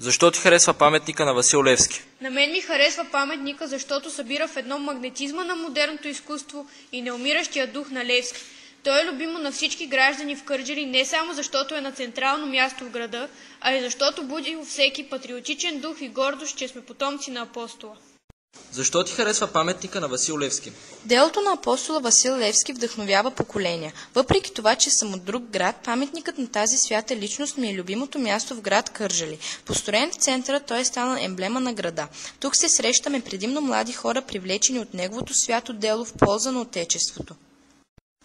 Защо ти харесва паметника на Васил Левски? На мен ми харесва паметника, защото събира в едно магнетизма на модерното изкуство и неумиращия дух на Левски. Той е любимо на всички граждани в Кърджали не само защото е на централно място в града, а и защото буди у всеки патриотичен дух и гордост, че сме потомци на апостола. Защо ти харесва паметника на Васил Левски? Делото на апостола Васил Левски вдъхновява поколения. Въпреки това, че съм от друг град, паметникът на тази свята личност ми е любимото място в град Кърджали. Построен в центъра, той е станал емблема на града. Тук се срещаме предимно млади хора, привлечени от неговото свято дело в полза на Отечеството.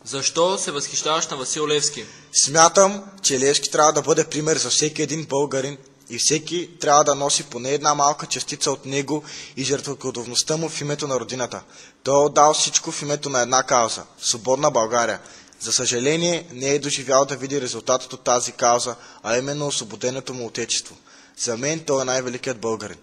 Защо се възхищаваш на Васил Левски? Смятам, че Левски трябва да бъде пример за всеки един българин и всеки трябва да носи поне една малка частица от него и жертвоготовността му в името на родината. Той е отдал всичко в името на една кауза – свободна България. За съжаление, не е доживял да види резултатът от тази кауза, а именно освободеното му отечество. За мен той е най-великият българин.